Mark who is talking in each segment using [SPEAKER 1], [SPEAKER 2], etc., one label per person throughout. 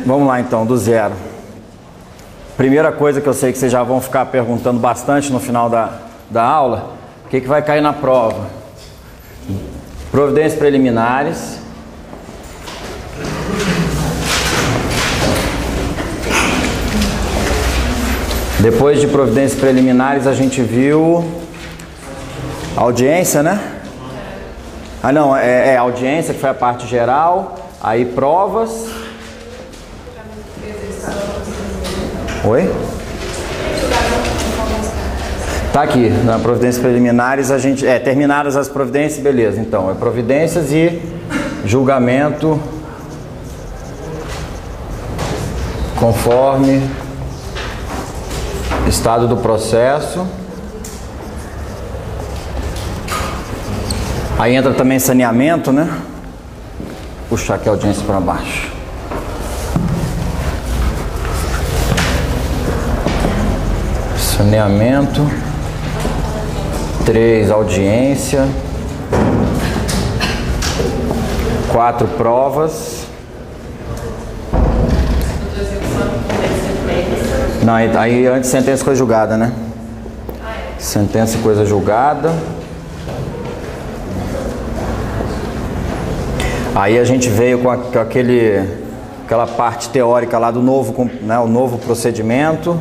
[SPEAKER 1] Vamos lá então, do zero. Primeira coisa que eu sei que vocês já vão ficar perguntando bastante no final da aula, o que vai cair na prova? Providências preliminares. Depois de providências preliminares a gente viu audiência, né? Ah não, audiência, que foi a parte geral. Aí provas. Oi? Tá aqui, na providências preliminares a gente... terminadas as providências, beleza. Então, providências e julgamento conforme estado do processo. Aí entra também saneamento, né? Puxar aqui a audiência para baixo. Saneamento. 3, audiência. 4, provas. Não, aí antes sentença e coisa julgada, né? Sentença e coisa julgada. Aí a gente veio com aquela parte teórica lá do novo, né, o novo procedimento.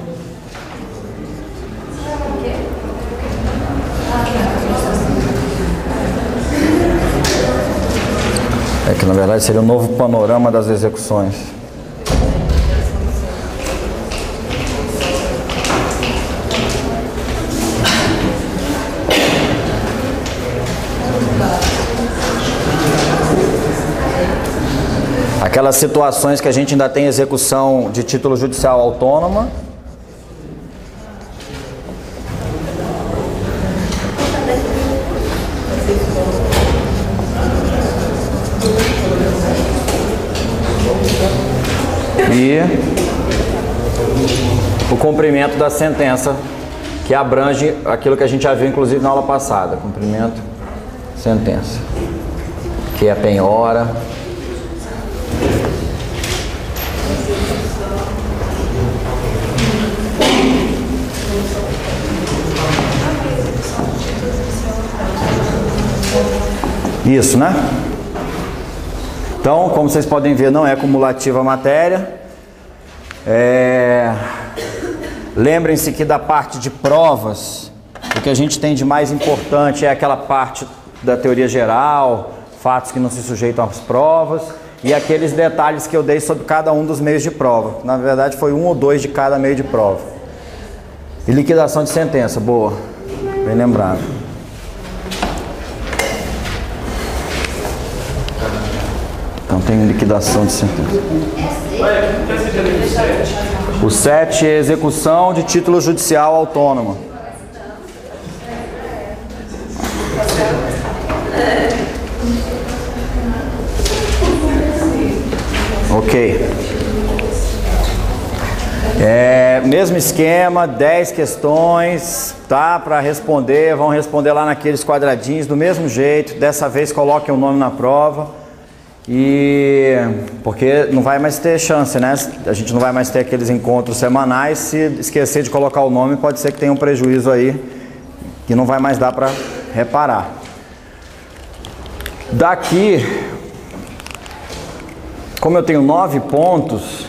[SPEAKER 1] Que na verdade seria o novo panorama das execuções. Aquelas situações que a gente ainda tem execução de título judicial autônoma. E o cumprimento da sentença, que abrange aquilo que a gente já viu inclusive na aula passada. Cumprimento, sentença, que é a penhora. Isso, né? Então, como vocês podem ver, não é cumulativa a matéria. Lembrem-se que da parte de provas, o que a gente tem de mais importante é aquela parte da teoria geral, fatos que não se sujeitam às provas, e aqueles detalhes que eu dei sobre cada um dos meios de prova. Na verdade, foi 1 ou 2 de cada meio de prova. E liquidação de sentença, boa, bem lembrado. Então tem liquidação de sentença. O 7 é execução de título judicial autônomo. Ok. Mesmo esquema, 10 questões, tá? Para responder, vão responder lá naqueles quadradinhos do mesmo jeito. Dessa vez coloquem o nome na prova. Porque não vai mais ter chance, né? A gente não vai mais ter aqueles encontros semanais. Se esquecer de colocar o nome, pode ser que tenha um prejuízo aí que não vai mais dar para reparar. Daqui, como eu tenho 9 pontos,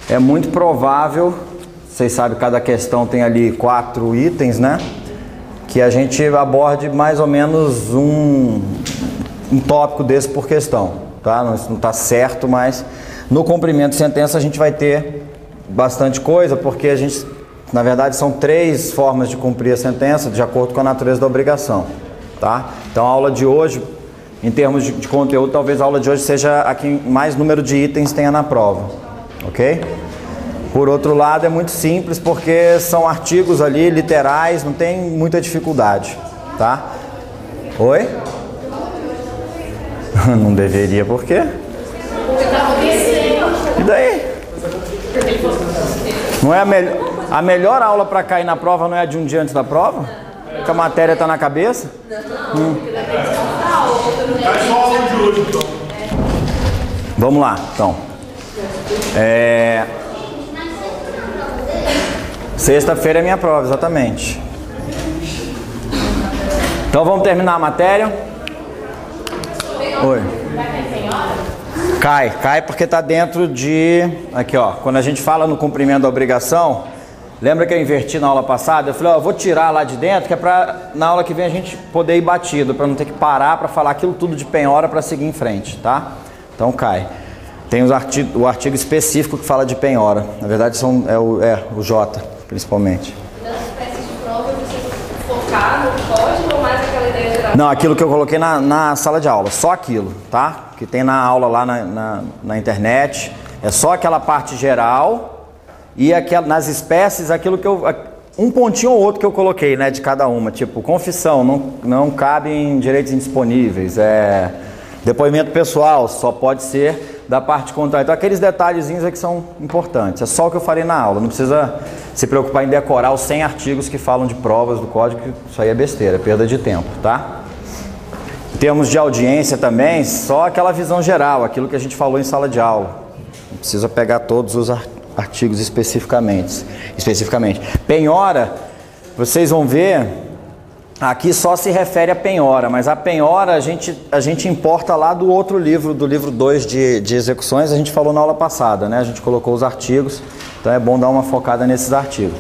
[SPEAKER 1] é muito provável, vocês sabem, cada questão tem ali 4 itens, né? Que a gente aborde mais ou menos um tópico desse por questão. Tá? Não está certo, mas no cumprimento de sentença a gente vai ter bastante coisa, porque a gente, na verdade, são 3 formas de cumprir a sentença, de acordo com a natureza da obrigação. Tá? Então a aula de hoje, em termos de conteúdo, talvez a aula de hoje seja a que mais número de itens tenha na prova. Ok? Por outro lado, é muito simples, porque são artigos ali, literais, não tem muita dificuldade. Tá? Oi? Não deveria, por quê? E daí? Não é a melhor aula para cair na prova não é a de um dia antes da prova? Porque a matéria está na cabeça? Vamos lá, então. Sexta-feira é minha prova, exatamente. Então vamos terminar a matéria. Oi. Cai porque está dentro de... Aqui, ó. Quando a gente fala no cumprimento da obrigação, lembra que eu inverti na aula passada? Eu falei, ó, eu vou tirar lá de dentro, que é para na aula que vem a gente poder ir batido, para não ter que parar para falar aquilo tudo de penhora para seguir em frente, tá? Então cai. Tem o artigo específico que fala de penhora. Na verdade o J, principalmente.
[SPEAKER 2] Nas espécies de prova, você focar no código ou mais aquela ideia geral?
[SPEAKER 1] Não, aquilo que eu coloquei na sala de aula, só aquilo, tá? Que tem na aula lá na internet, é só aquela parte geral e nas espécies, aquilo que um pontinho ou outro que eu coloquei, né, de cada uma, tipo, confissão, não cabe em direitos indisponíveis, depoimento pessoal, só pode ser da parte contrária. Então aqueles detalhezinhos é que são importantes, é só o que eu falei na aula, não precisa se preocupar em decorar os 100 artigos que falam de provas do código, que isso aí é besteira, é perda de tempo, tá? Em termos de audiência também, só aquela visão geral, aquilo que a gente falou em sala de aula. Não precisa pegar todos os artigos especificamente. Penhora, vocês vão ver, aqui só se refere a penhora, mas a penhora a gente importa lá do outro livro, do livro 2 de execuções, a gente falou na aula passada, né? A gente colocou os artigos, então é bom dar uma focada nesses artigos.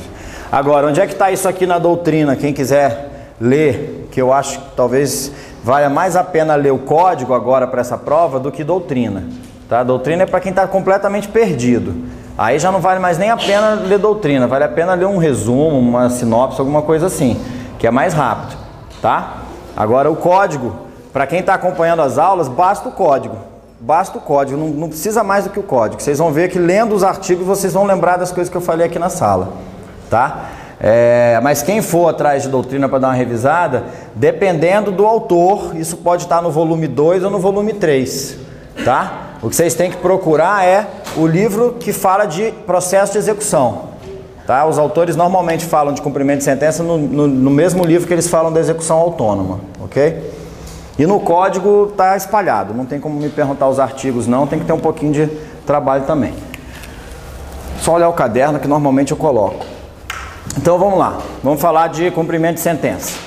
[SPEAKER 1] Agora, onde é que está isso aqui na doutrina? Quem quiser ler, que eu acho que talvez valha mais a pena ler o código agora para essa prova do que doutrina, tá? Doutrina é para quem está completamente perdido. Aí já não vale mais nem a pena ler doutrina, vale a pena ler um resumo, uma sinopse, alguma coisa assim, que é mais rápido, tá? Agora o código, para quem está acompanhando as aulas, basta o código, não precisa mais do que o código. Vocês vão ver que lendo os artigos vocês vão lembrar das coisas que eu falei aqui na sala, tá? Mas quem for atrás de doutrina para dar uma revisada, dependendo do autor, isso pode estar no volume 2 ou no volume 3, tá? O que vocês têm que procurar é o livro que fala de processo de execução, tá? Os autores normalmente falam de cumprimento de sentença no mesmo livro que eles falam da execução autônoma, ok? E no código está espalhado, não tem como me perguntar os artigos não, tem que ter um pouquinho de trabalho também. Só olhar o caderno que normalmente eu coloco. Então vamos lá, vamos falar de cumprimento de sentença.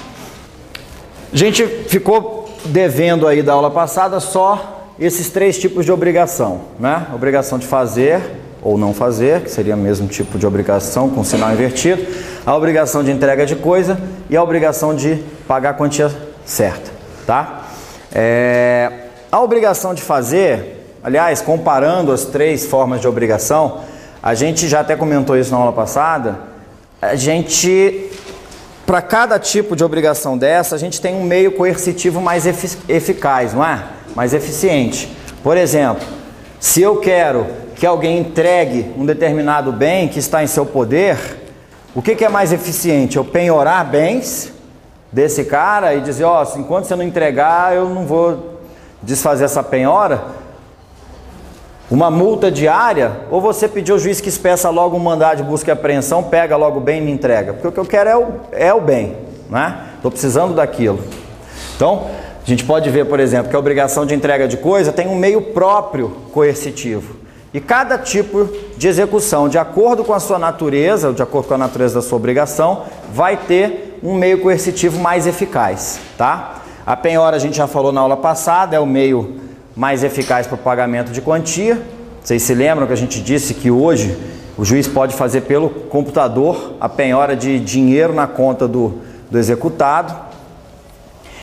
[SPEAKER 1] A gente ficou devendo aí da aula passada só esses 3 tipos de obrigação, né? Obrigação de fazer ou não fazer, que seria o mesmo tipo de obrigação com sinal invertido, a obrigação de entrega de coisa e a obrigação de pagar a quantia certa, tá? A obrigação de fazer, aliás, comparando as 3 formas de obrigação, a gente já até comentou isso na aula passada. Para cada tipo de obrigação dessa, a gente tem um meio coercitivo mais eficaz, não é? Mais eficiente. Por exemplo, se eu quero que alguém entregue um determinado bem que está em seu poder, o que é mais eficiente? Eu penhorar bens desse cara e dizer, ó, enquanto você não entregar, eu não vou desfazer essa penhora? Uma multa diária, ou você pedir ao juiz que espeça logo um mandado de busca e apreensão, pega logo o bem e me entrega, porque o que eu quero é o bem, né? Estou precisando daquilo. Então, a gente pode ver, por exemplo, que a obrigação de entrega de coisa tem um meio próprio coercitivo. E cada tipo de execução, de acordo com a sua natureza, ou de acordo com a natureza da sua obrigação, vai ter um meio coercitivo mais eficaz, tá? A penhora a gente já falou na aula passada, é o meio mais eficaz para o pagamento de quantia. Vocês se lembram que a gente disse que hoje o juiz pode fazer pelo computador a penhora de dinheiro na conta do executado.